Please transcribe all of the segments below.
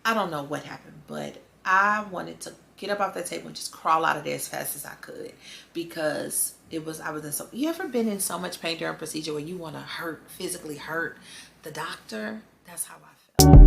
I don't know what happened, but I wanted to get up off that table and just crawl out of there as fast as I could, because I was in so, you ever been in so much pain during a procedure where you want to physically hurt the doctor? That's how I felt.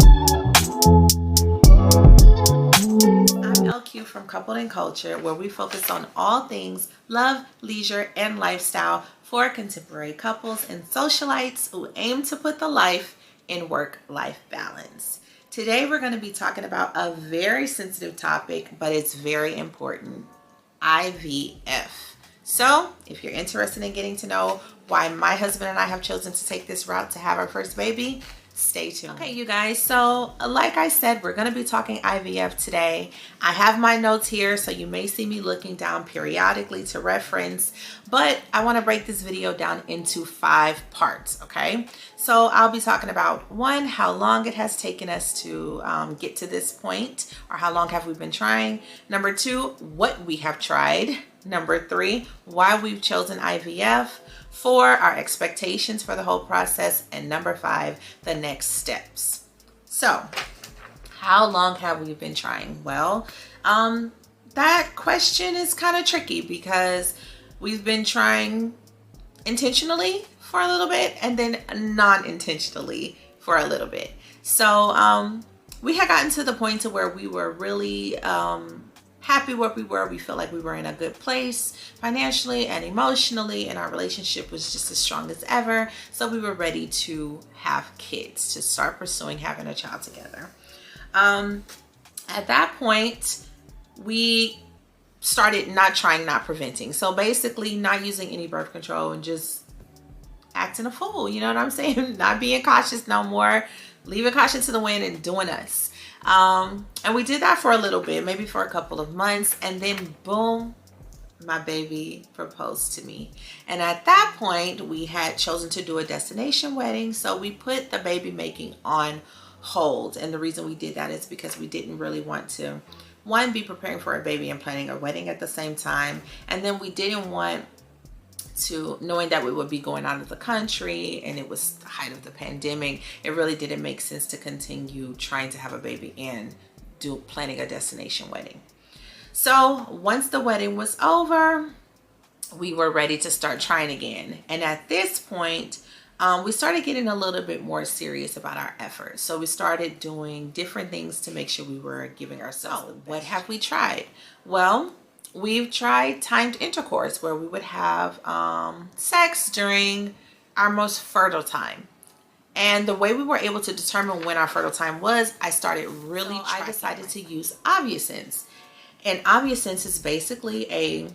I'm LQ from Coupled in Culture, where we focus on all things love, leisure, and lifestyle for contemporary couples and socialites who aim to put the life in work-life balance. Today we're going to be talking about a very sensitive topic, but it's very important: IVF. So if you're interested in getting to know why my husband and I have chosen to take this route to have our first baby, stay tuned. Okay, you guys, so like I said, we're going to be talking IVF today. I have my notes here, so you may see me looking down periodically to reference, but I want to break this video down into 5 parts, okay? So I'll be talking about 1, how long it has taken us to get to this point, or how long have we been trying. Number 2, what we have tried. Number 3, why we've chosen IVF. 4, our expectations for the whole process. And number 5, the next steps. So, how long have we been trying? Well, that question is kind of tricky, because we've been trying intentionally for a little bit and then non-intentionally for a little bit. So, we had gotten to the point to where we were really happy where we were. We felt like we were in a good place financially and emotionally, and our relationship was just as strong as ever. So we were ready to have kids, to start pursuing having a child together. At that point, we started not trying, not preventing. So basically not using any birth control and just acting a fool. You know what I'm saying? Not being cautious no more, leaving caution to the wind and doing us. And we did that for a little bit, maybe for a couple of months, and then boom, my baby proposed to me. And at that point, we had chosen to do a destination wedding, so we put the baby making on hold. And the reason we did that is because we didn't really want to, 1, be preparing for a baby and planning a wedding at the same time, and then we didn't want to, knowing that we would be going out of the country and it was the height of the pandemic, it really didn't make sense to continue trying to have a baby and planning a destination wedding. So once the wedding was over, we were ready to start trying again. And at this point, we started getting a little bit more serious about our efforts. So we started doing different things to make sure we were giving ourselves the best. What have we tried? Well, we've tried timed intercourse, where we would have sex during our most fertile time. And the way we were able to determine when our fertile time was, I started really I decided to use Ovulsense. And Ovulsense is basically a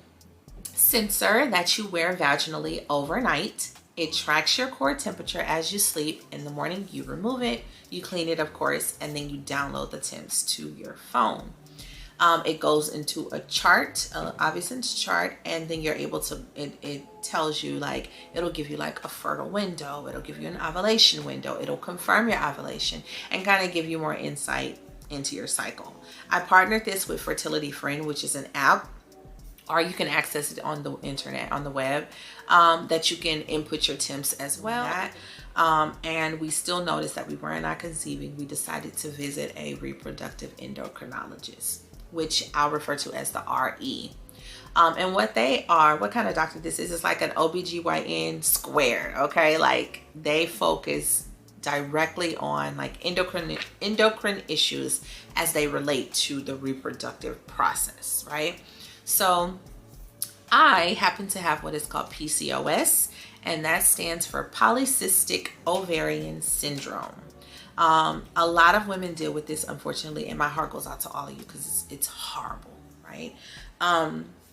sensor that you wear vaginally overnight. It tracks your core temperature as you sleep. In the morning, you remove it, you clean it, of course, and then you download the temps to your phone. It goes into a chart, Ovulsense chart, and then you're able to, it tells you, like, it'll give you like a fertile window, it'll give you an ovulation window, it'll confirm your ovulation and kind of give you more insight into your cycle. I partnered this with Fertility Friend, which is an app, or you can access it on the internet, on the web, that you can input your temps as well. And we still noticed that we were not conceiving. We decided to visit a reproductive endocrinologist, which I'll refer to as the RE. And what they are, what kind of doctor this is like an OBGYN squared, okay? Like, they focus directly on like endocrine issues as they relate to the reproductive process, right? So I happen to have what is called PCOS, and that stands for polycystic ovarian syndrome. A lot of women deal with this, unfortunately, and my heart goes out to all of you, because it's horrible, right?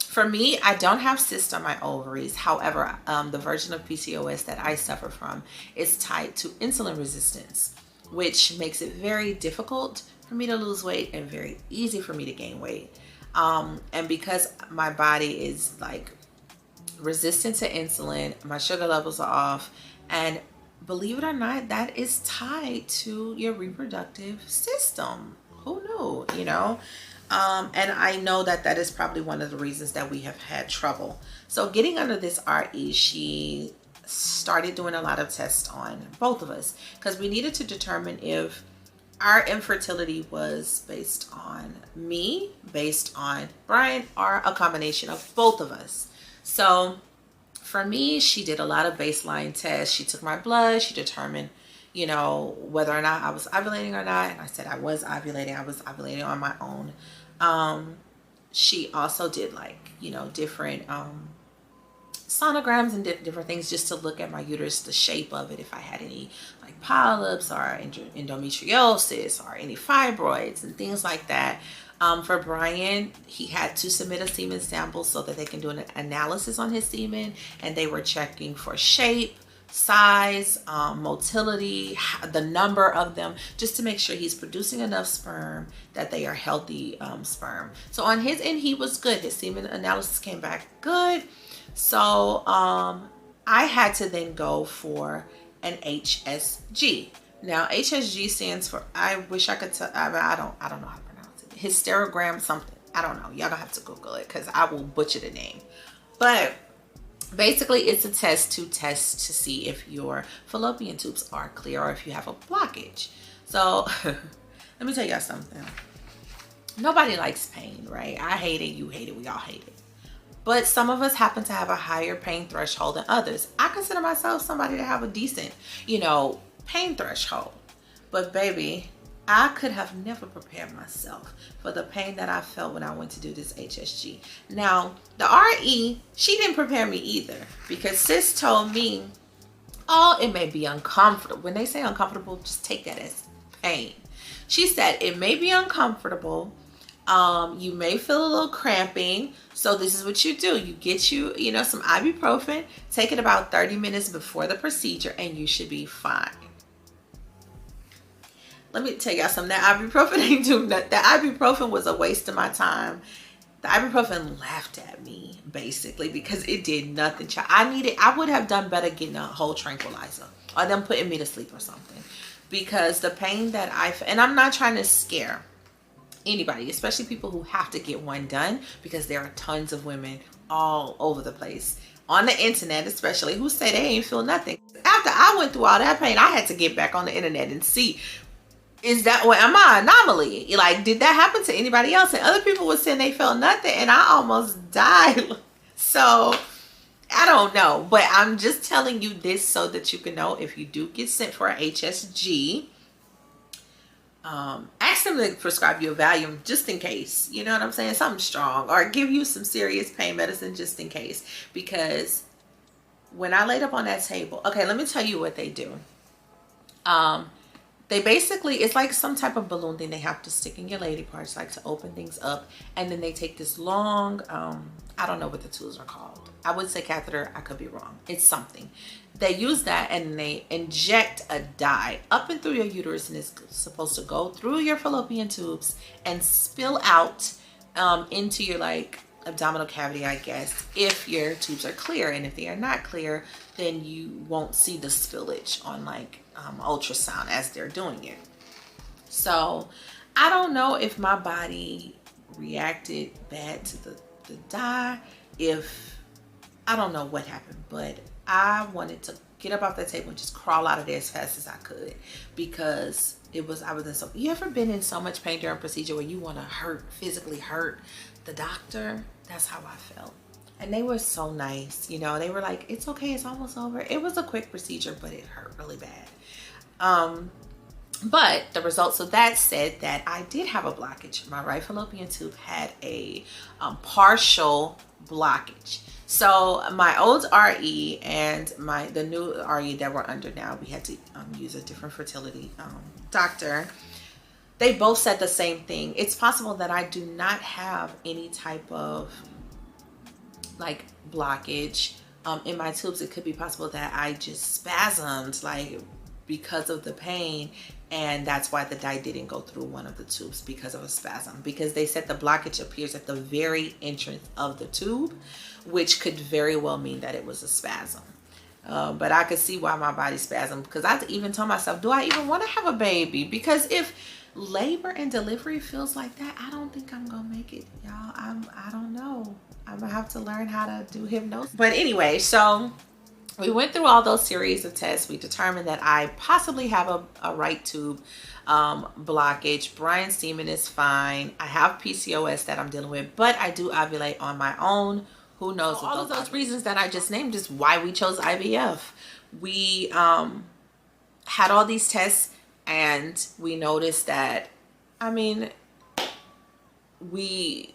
For me, I don't have cysts on my ovaries. However, the version of PCOS that I suffer from is tied to insulin resistance, which makes it very difficult for me to lose weight and very easy for me to gain weight. And because my body is like resistant to insulin, my sugar levels are off, and believe it or not, that is tied to your reproductive system. Who knew, you know? And I know that that is probably one of the reasons that we have had trouble. So getting under this RE, she started doing a lot of tests on both of us, because we needed to determine if our infertility was based on me, based on Brian, or a combination of both of us. So for me, she did a lot of baseline tests. She took my blood. She determined, you know, whether or not I was ovulating or not. And I said I was ovulating. I was ovulating on my own. She also did, like, you know, different sonograms and different things just to look at my uterus, the shape of it, if I had any like polyps or endometriosis or any fibroids and things like that. For Brian, he had to submit a semen sample so that they can do an analysis on his semen, and they were checking for shape, size, motility, the number of them, just to make sure he's producing enough sperm that they are healthy sperm. So on his end, he was good. His semen analysis came back good. So I had to then go for an HSG. Now HSG stands for, I wish I could tell, I don't know how to pronounce it. Hysterogram something. I don't know. Y'all gonna have to Google it because I will butcher the name. But basically it's a test to see if your fallopian tubes are clear or if you have a blockage. So let me tell y'all something. Nobody likes pain, right? I hate it. You hate it. We all hate it. But some of us happen to have a higher pain threshold than others. I consider myself somebody to have a decent, you know, pain threshold. But baby, I could have never prepared myself for the pain that I felt when I went to do this HSG. Now, the RE, she didn't prepare me either, because sis told me, oh, it may be uncomfortable. When they say uncomfortable, just take that as pain. She said, it may be uncomfortable. You may feel a little cramping. So this is what you do. You get you know, some ibuprofen, take it about 30 minutes before the procedure, and you should be fine. Let me tell y'all something. That ibuprofen ain't do nothing. That ibuprofen was a waste of my time. The ibuprofen laughed at me, basically, because it did nothing. I would have done better getting a whole tranquilizer or them putting me to sleep or something, because the pain that and I'm not trying to scare anybody, especially people who have to get one done, because there are tons of women all over the place on the internet, especially, who say they ain't feel nothing. After I went through all that pain, I had to get back on the internet and see, is that what, am I an anomaly? Like, did that happen to anybody else? And other people were saying they felt nothing, and I almost died. So I don't know, but I'm just telling you this so that you can know, if you do get sent for a HSG, ask them to prescribe you a Valium just in case, you know what I'm saying, something strong, or give you some serious pain medicine just in case. Because when I laid up on that table, okay, let me tell you what they do. They basically, it's like some type of balloon thing they have to stick in your lady parts, like to open things up, and then they take this long, I don't know what the tools are called. I would say catheter, I could be wrong. It's something. They use that and they inject a dye up and through your uterus, and it's supposed to go through your fallopian tubes and spill out into your like abdominal cavity, I guess, if your tubes are clear. And if they are not clear, then you won't see the spillage on like ultrasound as they're doing it. So I don't know if my body reacted bad to the dye, if I don't know what happened, but I wanted to get up off that table and just crawl out of there as fast as I could, because I was in so, you ever been in so much pain during a procedure where you want to physically hurt the doctor? That's how I felt. And they were so nice, you know, they were like, it's okay, it's almost over. It was a quick procedure, but it hurt really bad. But the results of that said that I did have a blockage. My right fallopian tube had a partial blockage. So my old RE and the new RE that we're under now, we had to use a different fertility doctor. They both said the same thing. It's possible that I do not have any type of like blockage in my tubes. It could be possible that I just spasmed like because of the pain, and that's why the dye didn't go through one of the tubes, because of a spasm. Because they said the blockage appears at the very entrance of the tube, which could very well mean that it was a spasm. But I could see why my body spasmed, because I even told myself, do I even want to have a baby? Because if labor and delivery feels like that, I don't think I'm gonna make it, y'all. I don't know. I'm gonna have to learn how to do hypnosis. But anyway, so we went through all those series of tests. We determined that I possibly have a right tube blockage. Brian's semen is fine. I have PCOS that I'm dealing with, but I do ovulate on my own. Who knows? So all of those reasons that I just named is why we chose IVF. We had all these tests, and we noticed that, I mean, we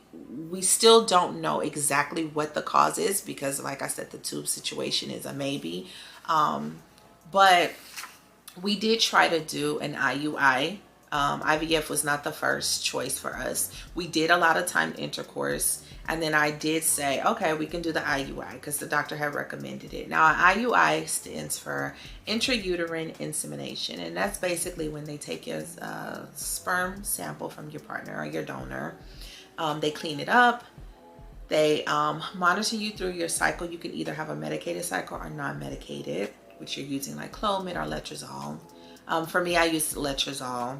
still don't know exactly what the cause is, because like I said, the tube situation is a maybe. But we did try to do an IUI. IVF was not the first choice for us. We did a lot of timed intercourse, and then I did say, okay, we can do the IUI because the doctor had recommended it. Now, an IUI stands for intrauterine insemination, and that's basically when they take your sperm sample from your partner or your donor. They clean it up. They monitor you through your cycle. You can either have a medicated cycle or non-medicated, which you're using like Clomid or Letrozole. For me, I use Letrozole.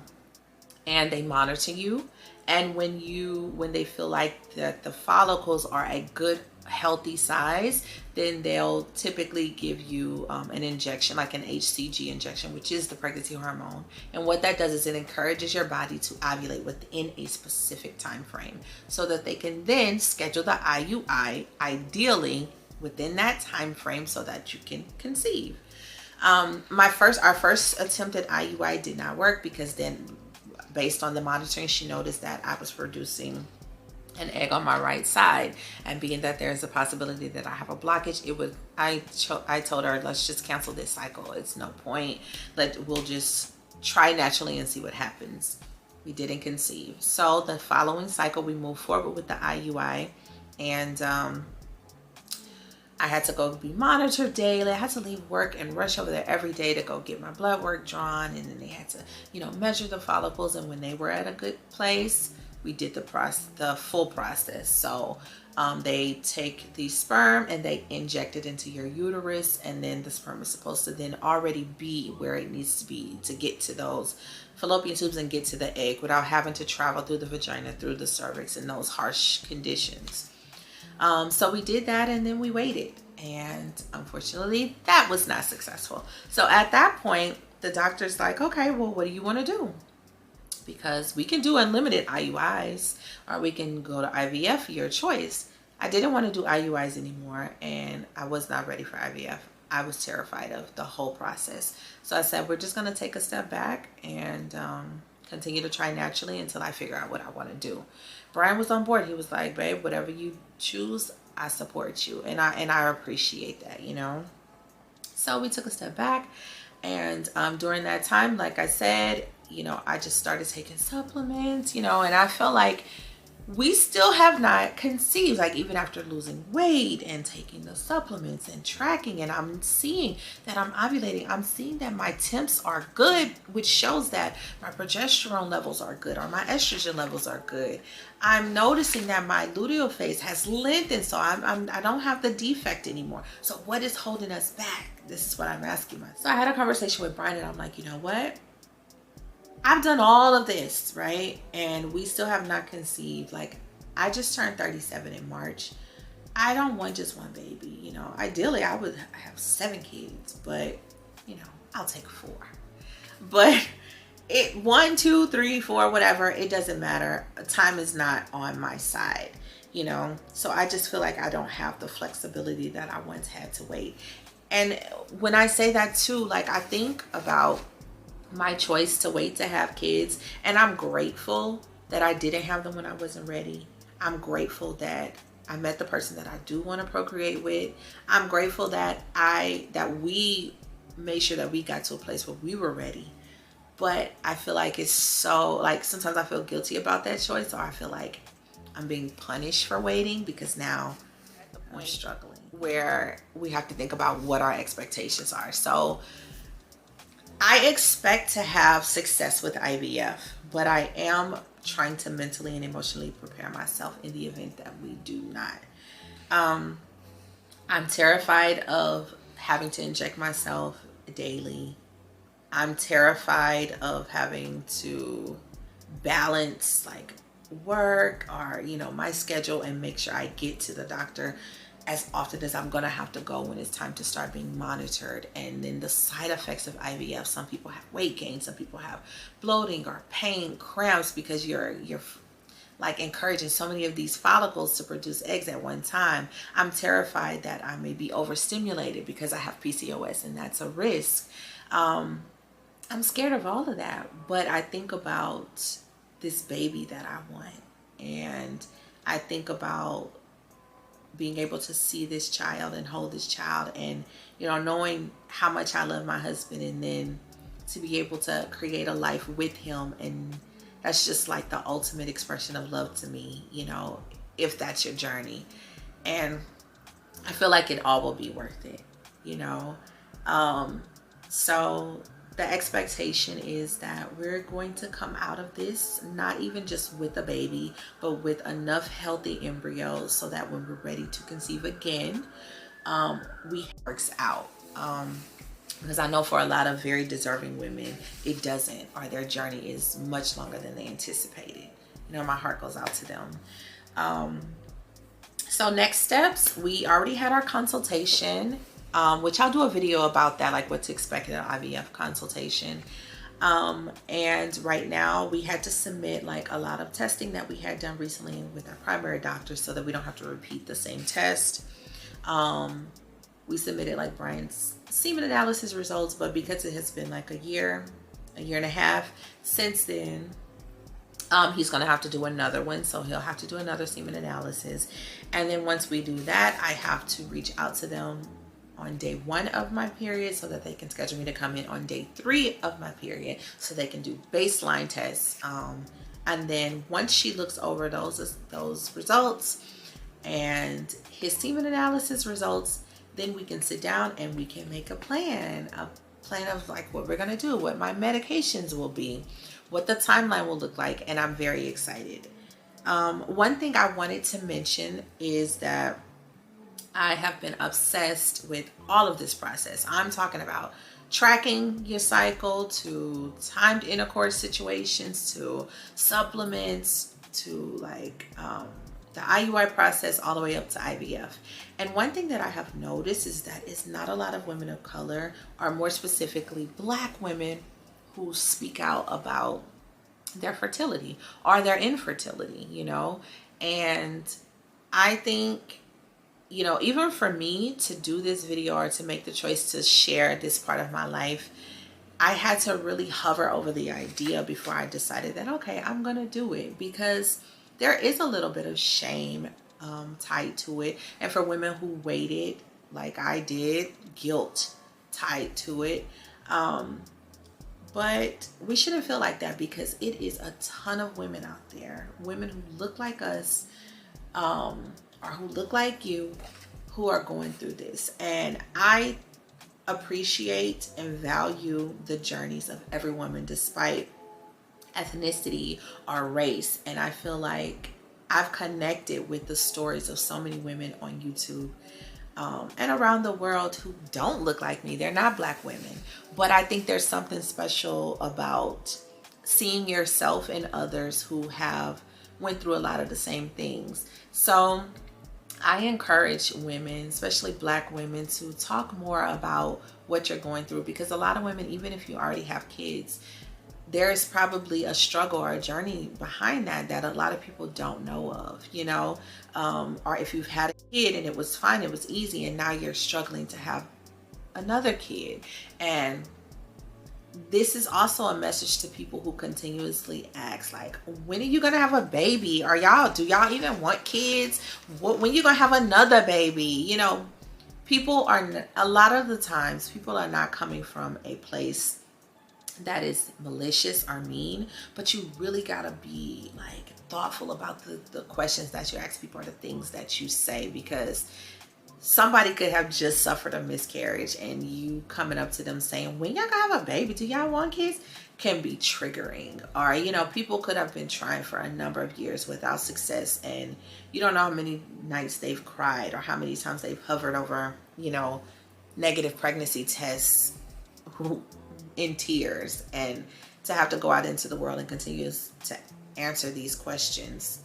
And they monitor you. And when they feel like that the follicles are a good healthy size, then they'll typically give you an injection, like an HCG injection, which is the pregnancy hormone. And what that does is it encourages your body to ovulate within a specific time frame, so that they can then schedule the IUI, ideally within that time frame, so that you can conceive. Our first attempt at IUI did not work, because then, based on the monitoring, she noticed that I was producing an egg on my right side, and being that there's a possibility that I have a blockage, I told her, let's just cancel this cycle. It's no point. We'll just try naturally and see what happens. We didn't conceive. So the following cycle, we moved forward with the IUI, and I had to go be monitored daily. I had to leave work and rush over there every day to go get my blood work drawn. And then they had to, measure the follicles. And when they were at a good place, we did the full process. So they take the sperm and they inject it into your uterus. And then the sperm is supposed to then already be where it needs to be to get to those fallopian tubes and get to the egg without having to travel through the vagina, through the cervix, in those harsh conditions. So we did that, and then we waited, and unfortunately that was not successful. So at that point, the doctor's like, okay, well, what do you want to do? Because we can do unlimited IUIs, or we can go to IVF, your choice. I didn't want to do IUIs anymore, and I was not ready for IVF. I was terrified of the whole process. So I said, we're just going to take a step back and continue to try naturally until I figure out what I want to do. Brian was on board. He was like, babe, whatever you choose, I support you. And I appreciate that, So we took a step back. And during that time, like I said, I just started taking supplements, and I felt like we still have not conceived, like even after losing weight and taking the supplements and tracking, and I'm seeing that I'm ovulating. I'm seeing that my temps are good, which shows that my progesterone levels are good, or my estrogen levels are good. I'm noticing that my luteal phase has lengthened, so I don't have the defect anymore. So what is holding us back? This is what I'm asking myself. So I had a conversation with Brian, and I'm like, you know what? I've done all of this, right? And we still have not conceived. Like, I just turned 37 in March. I don't want just one baby, Ideally, I would have 7 kids, but, I'll take 4. But 1, 2, 3, 4, whatever, it doesn't matter. Time is not on my side, So I just feel like I don't have the flexibility that I once had to wait. And when I say that too, like, I think about my choice to wait to have kids, and I'm grateful that I didn't have them when I wasn't ready. I'm grateful that I met the person that I do want to procreate with. I'm grateful that we made sure that we got to a place where we were ready. But I feel like it's so, like, sometimes I feel guilty about that choice, or I feel like I'm being punished for waiting, because now I'm struggling, where we have to think about what our expectations are. So I expect to have success with IVF, but I am trying to mentally and emotionally prepare myself in the event that we do not. I'm terrified of having to inject myself daily. I'm terrified of having to balance like work or, my schedule and make sure I get to the doctor as often as I'm gonna have to go when it's time to start being monitored. And then the side effects of IVF, some people have weight gain, some people have bloating or pain, cramps, because you're like encouraging so many of these follicles to produce eggs at one time. I'm terrified that I may be overstimulated because I have PCOS, and that's a risk. I'm scared of all of that, but I think about this baby that I want, and I think about being able to see this child and hold this child, and knowing how much I love my husband, and then to be able to create a life with him. And that's just like the ultimate expression of love to me, if that's your journey. And I feel like it all will be worth it, so the expectation is that we're going to come out of this, not even just with a baby, but with enough healthy embryos so that when we're ready to conceive again, we works out. Because I know for a lot of very deserving women, it doesn't, or their journey is much longer than they anticipated. My heart goes out to them. So next steps, we already had our consultation, which I'll do a video about that, like what to expect in an IVF consultation. And right now we had to submit like a lot of testing that we had done recently with our primary doctor so that we don't have to repeat the same test. We submitted like Brian's semen analysis results, but because it has been like a year and a half since then, he's going to have to do another one. So he'll have to do another semen analysis. And then once we do that, I have to reach out to them on day 1 of my period so that they can schedule me to come in on day 3 of my period so they can do baseline tests. And then once she looks over those results and his semen analysis results, then we can sit down and we can make a plan of like what we're going to do, what my medications will be, what the timeline will look like. And I'm very excited. One thing I wanted to mention is that I have been obsessed with all of this process. I'm talking about tracking your cycle, to timed intercourse situations, to supplements, to like the IUI process, all the way up to IVF. And one thing that I have noticed is that it's not a lot of women of color, or more specifically Black women, who speak out about their fertility or their infertility, and I think, even for me to do this video or to make the choice to share this part of my life, I had to really hover over the idea before I decided that, okay, I'm going to do it, because there is a little bit of shame tied to it. And for women who waited, like I did, guilt tied to it. But we shouldn't feel like that, because it is a ton of women out there, women who look like us, or who look like you, who are going through this. And I appreciate and value the journeys of every woman, despite ethnicity or race. And I feel like I've connected with the stories of so many women on YouTube and around the world who don't look like me. They're not Black women, but I think there's something special about seeing yourself in others who have went through a lot of the same things. So I encourage women, especially Black women, to talk more about what you're going through, because a lot of women, even if you already have kids, there is probably a struggle or a journey behind that a lot of people don't know of, or if you've had a kid and it was fine, it was easy, and now you're struggling to have another kid. And this is also a message to people who continuously ask, like, when are you gonna have a baby? Do y'all even want kids? When you gonna have another baby? A lot of the times people are not coming from a place that is malicious or mean, but you really gotta be like thoughtful about the questions that you ask people or the things that you say, because somebody could have just suffered a miscarriage, and you coming up to them saying, when y'all gonna have a baby, do y'all want kids, can be triggering. Or people could have been trying for a number of years without success, and you don't know how many nights they've cried or how many times they've hovered over negative pregnancy tests in tears, and to have to go out into the world and continue to answer these questions,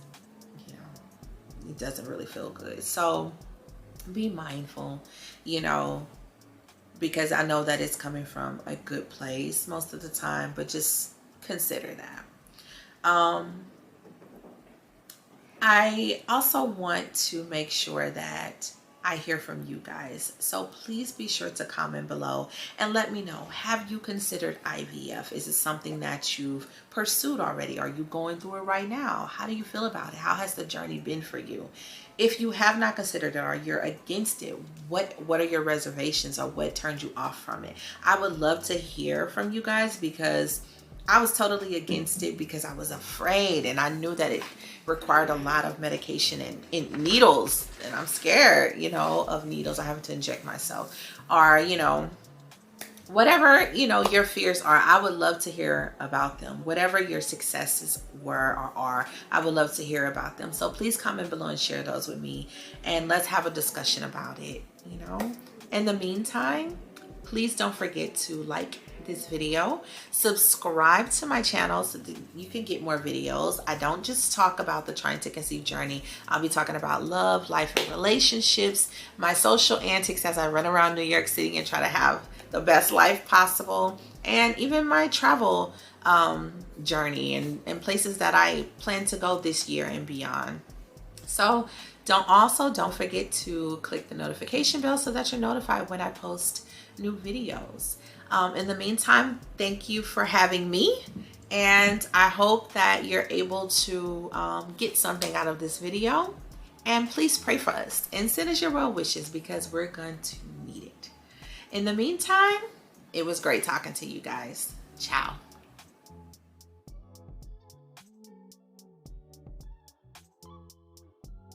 it doesn't really feel good. So be mindful, you know, because I know that it's coming from a good place most of the time, but just consider that. I also want to make sure that I hear from you guys. So please be sure to comment below and let me know, have you considered IVF? Is it something that you've pursued already? Are you going through it right now? How do you feel about it? How has the journey been for you? If you have not considered it or you're against it, what are your reservations or what turned you off from it? I would love to hear from you guys, because I was totally against it because I was afraid, and I knew that it required a lot of medication and needles, and I'm scared, you know, of needles. I have to inject myself, or, you know, whatever, you know, your fears are. I would love to hear about them. Whatever your successes were or are, I would love to hear about them. So please comment below and share those with me, and let's have a discussion about it, you know. In the meantime, please don't forget to like this video, subscribe to my channel so that you can get more videos. I don't just talk about the trying to conceive journey. I'll be talking about love, life, and relationships, my social antics as I run around New York City and try to have the best life possible, and even my travel journey and places that I plan to go this year and beyond. So don't forget to click the notification bell so that you're notified when I post new videos. In the meantime, thank you for having me, and I hope that you're able to get something out of this video. And please pray for us and send us your well wishes, because we're going to need it. In the meantime, it was great talking to you guys. Ciao.